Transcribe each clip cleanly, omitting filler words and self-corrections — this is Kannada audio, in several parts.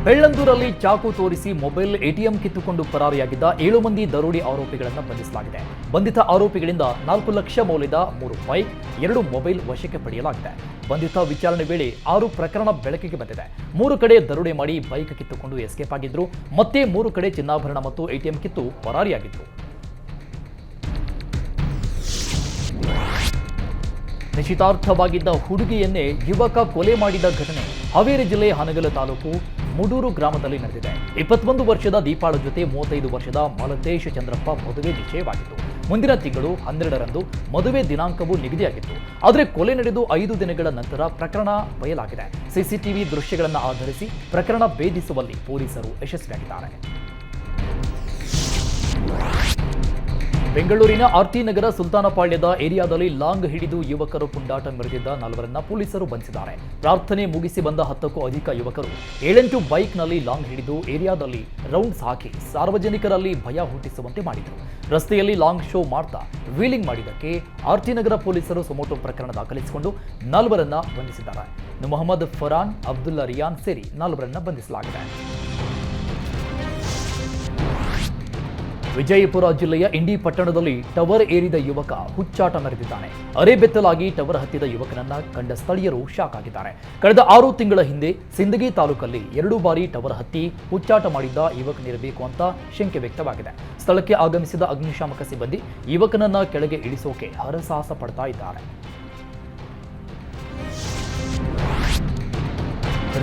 ಬೆಳ್ಳಂದೂರಲ್ಲಿ ಚಾಕು ತೋರಿಸಿ ಮೊಬೈಲ್ ಎಟಿಎಂ ಕಿತ್ತುಕೊಂಡು ಪರಾರಿಯಾಗಿದ್ದ 7 ಮಂದಿ ದರೋಡೆ ಆರೋಪಿಗಳನ್ನು ಬಂಧಿಸಲಾಗಿದೆ. ಬಂಧಿತ ಆರೋಪಿಗಳಿಂದ 4 ಲಕ್ಷ ಮೌಲ್ಯದ 3 ಬೈಕ್, 2 ಮೊಬೈಲ್ ವಶಕ್ಕೆ ಪಡೆಯಲಾಗಿದೆ. ಬಂಧಿತ ವಿಚಾರಣೆ ವೇಳೆ 6 ಪ್ರಕರಣ ಬೆಳಕಿಗೆ ಬಂದಿದೆ. 3 ಕಡೆ ದರೋಡೆ ಮಾಡಿ ಬೈಕ್ ಕಿತ್ತುಕೊಂಡು ಎಸ್ಕೇಪ್ ಆಗಿದ್ರು. ಮತ್ತೆ 3 ಕಡೆ ಚಿನ್ನಾಭರಣ ಮತ್ತು ಎಟಿಎಂ ಕಿತ್ತು ಪರಾರಿಯಾಗಿದ್ರು. ನಿಶ್ಚಿತಾರ್ಥವಾಗಿದ್ದ ಹುಡುಗಿಯನ್ನೇ ಯುವಕ ಕೊಲೆ ಮಾಡಿದ ಘಟನೆ ಹಾವೇರಿ ಜಿಲ್ಲೆ ಹಾನಗಲ್ ತಾಲೂಕು ಮುಡೂರು ಗ್ರಾಮದಲ್ಲಿ ನಡೆದಿದೆ. 21 ವರ್ಷದ ದೀಪಾಳ ಜೊತೆ 35 ವರ್ಷದ ಮಲತೇಶ್ ಚಂದ್ರಪ್ಪ ಮದುವೆ ನಿಶ್ಚಯವಾಗಿತ್ತು. ಮುಂದಿನ ತಿಂಗಳು 12ರಂದು ಮದುವೆ ದಿನಾಂಕವು ನಿಗದಿಯಾಗಿತ್ತು. ಆದರೆ ಕೊಲೆ ನಡೆದು 5 ದಿನಗಳ ನಂತರ ಪ್ರಕರಣ ಬಯಲಾಗಿದೆ. ಸಿಸಿಟಿವಿ ದೃಶ್ಯಗಳನ್ನು ಆಧರಿಸಿ ಪ್ರಕರಣ ಭೇದಿಸುವಲ್ಲಿ ಪೊಲೀಸರು ಯಶಸ್ವಿಯಾಗಿದ್ದಾರೆ. ಬೆಂಗಳೂರಿನ ಆರ್ತಿ ನಗರ ಸುಲ್ತಾನಪಾಳ್ಯದ ಏರಿಯಾದಲ್ಲಿ ಲಾಂಗ್ ಹಿಡಿದು ಯುವಕರು ಪುಂಡಾಟ ಮೆರೆದಿದ್ದ 4ರನ್ನ ಪೊಲೀಸರು ಬಂಧಿಸಿದ್ದಾರೆ. ಪ್ರಾರ್ಥನೆ ಮುಗಿಸಿ ಬಂದ 10ಕ್ಕೂ ಅಧಿಕ ಯುವಕರು 7-8 ಬೈಕ್ನಲ್ಲಿ ಲಾಂಗ್ ಹಿಡಿದು ಏರಿಯಾದಲ್ಲಿ ರೌಂಡ್ಸ್ ಹಾಕಿ ಸಾರ್ವಜನಿಕರಲ್ಲಿ ಭಯ ಹುಟ್ಟಿಸುವಂತೆ ಮಾಡಿದರು. ರಸ್ತೆಯಲ್ಲಿ ಲಾಂಗ್ ಶೋ ಮಾಡ್ತಾ ವೀಲಿಂಗ್ ಮಾಡಿದ್ದಕ್ಕೆ ಆರ್ತಿ ನಗರ ಪೊಲೀಸರು ಸುಮೋಟೋ ಪ್ರಕರಣ ದಾಖಲಿಸಿಕೊಂಡು 4ರನ್ನ ಬಂಧಿಸಿದ್ದಾರೆ. ಮೊಹಮ್ಮದ್ ಫರಾನ್, ಅಬ್ದುಲ್ಲಾ ರಿಯಾನ್ ಸೇರಿ 4ರನ್ನ ಬಂಧಿಸಲಾಗಿದೆ. ವಿಜಯಪುರ ಜಿಲ್ಲೆಯ ಇಂಡಿ ಪಟ್ಟಣದಲ್ಲಿ ಟವರ್ ಏರಿದ ಯುವಕ ಹುಚ್ಚಾಟ ಮೆರೆದಿದ್ದಾನೆ. ಅರೆಬೆತ್ತಲಾಗಿ ಟವರ್ ಹತ್ತಿದ ಯುವಕನನ್ನ ಕಂಡ ಸ್ಥಳೀಯರು ಶಾಕ್ ಆಗಿದ್ದಾರೆ. ಕಳೆದ 6 ತಿಂಗಳ ಹಿಂದೆ ಸಿಂದಗಿ ತಾಲೂಕಲ್ಲಿ 2 ಬಾರಿ ಟವರ್ ಹತ್ತಿ ಹುಚ್ಚಾಟ ಮಾಡಿದ್ದ ಯುವಕನಿರಬೇಕು ಅಂತ ಶಂಕೆ ವ್ಯಕ್ತವಾಗಿದೆ. ಸ್ಥಳಕ್ಕೆ ಆಗಮಿಸಿದ ಅಗ್ನಿಶಾಮಕ ಸಿಬ್ಬಂದಿ ಯುವಕನನ್ನ ಕೆಳಗೆ ಇಳಿಸೋಕೆ ಹರಸಾಹಸ ಪಡ್ತಾ ಇದ್ದಾರೆ.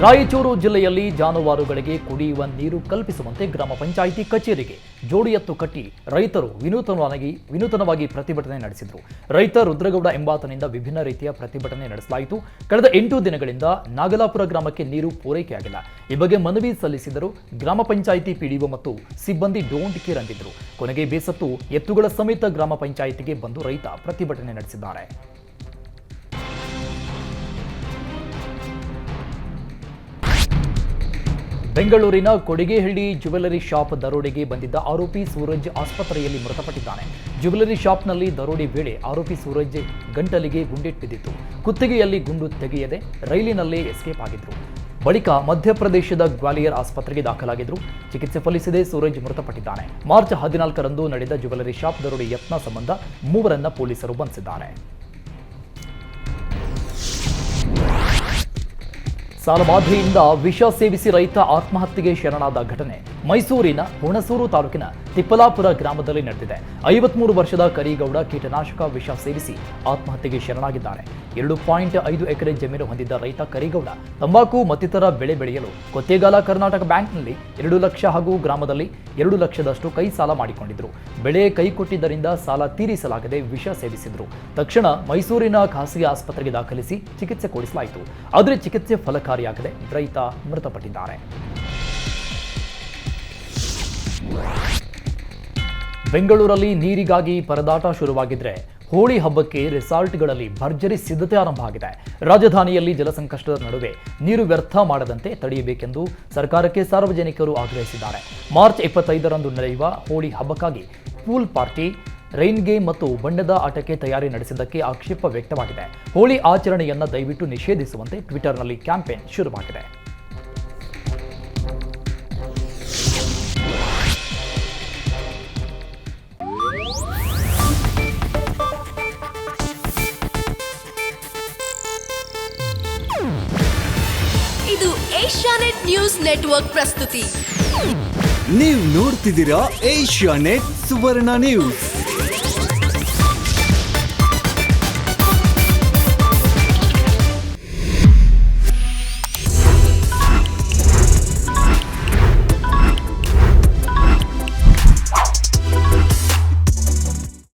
ರಾಯಚೂರು ಜಿಲ್ಲೆಯಲ್ಲಿ ಜಾನುವಾರುಗಳಿಗೆ ಕುಡಿಯುವ ನೀರು ಕಲ್ಪಿಸುವಂತೆ ಗ್ರಾಮ ಪಂಚಾಯಿತಿ ಕಚೇರಿಗೆ ಜೋಡಿ ಎತ್ತು ಕಟ್ಟಿ ರೈತರು ವಿನೂತನವಾಗಿ ಪ್ರತಿಭಟನೆ ನಡೆಸಿದರು. ರೈತ ರುದ್ರಗೌಡ ಎಂಬಾತನಿಂದ ವಿಭಿನ್ನ ರೀತಿಯ ಪ್ರತಿಭಟನೆ ನಡೆಸಲಾಯಿತು. ಕಳೆದ 8 ದಿನಗಳಿಂದ ನಾಗಲಾಪುರ ಗ್ರಾಮಕ್ಕೆ ನೀರು ಪೂರೈಕೆಯಾಗಿಲ್ಲ. ಈ ಬಗ್ಗೆ ಮನವಿ ಸಲ್ಲಿಸಿದರು. ಗ್ರಾಮ ಪಂಚಾಯಿತಿ ಪಿಡಿಒ ಮತ್ತು ಸಿಬ್ಬಂದಿ ಡೋಂಟ್ ಕೇರ್ ಅಂದಿದ್ರು. ಕೊನೆಗೆ ಬೇಸತ್ತು ಎತ್ತುಗಳ ಸಮೇತ ಗ್ರಾಮ ಪಂಚಾಯಿತಿಗೆ ಬಂದು ರೈತ ಪ್ರತಿಭಟನೆ ನಡೆಸಿದ್ದಾರೆ. ಬೆಂಗಳೂರಿನ ಕೊಡಿಗೆಹಳ್ಳಿ ಜ್ಯುವೆಲರಿ ಶಾಪ್ ದರೋಡೆಗೆ ಬಂದಿದ್ದ ಆರೋಪಿ ಸೂರಜ್ ಆಸ್ಪತ್ರೆಯಲ್ಲಿ ಮೃತಪಟ್ಟಿದ್ದಾನೆ. ಜ್ಯುವೆಲರಿ ಶಾಪ್ನಲ್ಲಿ ದರೋಡೆ ವೇಳೆ ಆರೋಪಿ ಸೂರಜ್ ಗಂಟಲಿಗೆ ಗುಂಡೇಟು ಬಿದ್ದಿತ್ತು. ಕುತ್ತಿಗೆಯಲ್ಲಿ ಗುಂಡು ತೆಗೆಯದೆ ರೈಲಿನಲ್ಲೇ ಎಸ್ಕೇಪ್ ಆಗಿದ್ರು. ಬಳಿಕ ಮಧ್ಯಪ್ರದೇಶದ ಗ್ವಾಲಿಯರ್ ಆಸ್ಪತ್ರೆಗೆ ದಾಖಲಾಗಿದ್ರು. ಚಿಕಿತ್ಸೆ ಫಲಿಸದೆ ಸೂರಜ್ ಮೃತಪಟ್ಟಿದ್ದಾನೆ. ಮಾರ್ಚ್ 14ರಂದು ನಡೆದ ಜ್ಯುವೆಲರಿ ಶಾಪ್ ದರೋಡೆ ಯತ್ನ ಸಂಬಂಧ 3ರನ್ನ ಪೊಲೀಸರು ಬಂಧಿಸಿದ್ದಾರೆ. ಸಾಲಬಾಧೆಯಿಂದ ವಿಷ ಸೇವಿಸಿ ರೈತ ಆತ್ಮಹತ್ಯೆಗೆ ಶರಣಾದ ಘಟನೆ ಮೈಸೂರಿನ ಹುಣಸೂರು ತಾಲೂಕಿನ ತಿಪ್ಪಲಾಪುರ ಗ್ರಾಮದಲ್ಲಿ ನಡೆದಿದೆ. 53 ವರ್ಷದ ಕರಿಗೌಡ ಕೀಟನಾಶಕ ವಿಷ ಸೇವಿಸಿ ಆತ್ಮಹತ್ಯೆಗೆ ಶರಣಾಗಿದ್ದಾರೆ. 2.5 ಎಕರೆ ಜಮೀನು ಹೊಂದಿದ್ದ ರೈತ ಕರಿಗೌಡ ತಂಬಾಕು ಮತ್ತಿತರ ಬೆಳೆ ಬೆಳೆಯಲು ಕೊತ್ತೇಗಾಲ ಕರ್ನಾಟಕ ಬ್ಯಾಂಕ್ನಲ್ಲಿ 2 ಲಕ್ಷ ಹಾಗೂ ಗ್ರಾಮದಲ್ಲಿ 2 ಲಕ್ಷದಷ್ಟು ಕೈ ಸಾಲ ಮಾಡಿಕೊಂಡಿದ್ರು. ಬೆಳೆ ಕೈಕೊಟ್ಟಿದ್ದರಿಂದ ಸಾಲ ತೀರಿಸಲಾಗದೆ ವಿಷ ಸೇವಿಸಿದ್ರು. ತಕ್ಷಣ ಮೈಸೂರಿನ ಖಾಸಗಿ ಆಸ್ಪತ್ರೆಗೆ ದಾಖಲಿಸಿ ಚಿಕಿತ್ಸೆ ಕೊಡಿಸಲಾಯಿತು. ಆದರೆ ಚಿಕಿತ್ಸೆ ಫಲಕಾರಿಯಾಗದೆ ರೈತ ಮೃತಪಟ್ಟಿದ್ದಾರೆ. ಬೆಂಗಳೂರಲ್ಲಿ ನೀರಿಗಾಗಿ ಪರದಾಟ ಶುರುವಾಗಿದ್ರೆ ಹೋಳಿ ಹಬ್ಬಕ್ಕೆ ರೆಸಾರ್ಟ್ಗಳಲ್ಲಿ ಭರ್ಜರಿ ಸಿದ್ಧತೆ ಆರಂಭ ಆಗಿದೆ. ರಾಜಧಾನಿಯಲ್ಲಿ ಜಲಸಂಕಷ್ಟದ ನಡುವೆ ನೀರು ವ್ಯರ್ಥ ಮಾಡದಂತೆ ತಡೆಯಬೇಕೆಂದು ಸರ್ಕಾರಕ್ಕೆ ಸಾರ್ವಜನಿಕರು ಆಗ್ರಹಿಸಿದ್ದಾರೆ. ಮಾರ್ಚ್ 25ರಂದು ನಡೆಯುವ ಹೋಳಿ ಹಬ್ಬಕ್ಕಾಗಿ ಪೂಲ್ ಪಾರ್ಟಿ, ರೈನ್ ಗೇಮ್ ಮತ್ತು ಬಣ್ಣದ ಆಟಕ್ಕೆ ತಯಾರಿ ನಡೆಸಿದ್ದಕ್ಕೆ ಆಕ್ಷೇಪ ವ್ಯಕ್ತವಾಗಿದೆ. ಹೋಳಿ ಆಚರಣೆಯನ್ನ ದಯವಿಟ್ಟು ನಿಷೇಧಿಸುವಂತೆ ಟ್ವಿಟರ್ನಲ್ಲಿ ಕ್ಯಾಂಪೇನ್ ಶುರುವಾಗಿದೆ. ಇದು ಏಷ್ಯಾನೆಟ್ ನ್ಯೂಸ್ ನೆಟ್ವರ್ಕ್ ಪ್ರಸ್ತುತಿ. ನೀವು ನೋಡ್ತಿದ್ದೀರಾ ಏಷ್ಯಾನೆಟ್ ಸುವರ್ಣ ನ್ಯೂಸ್.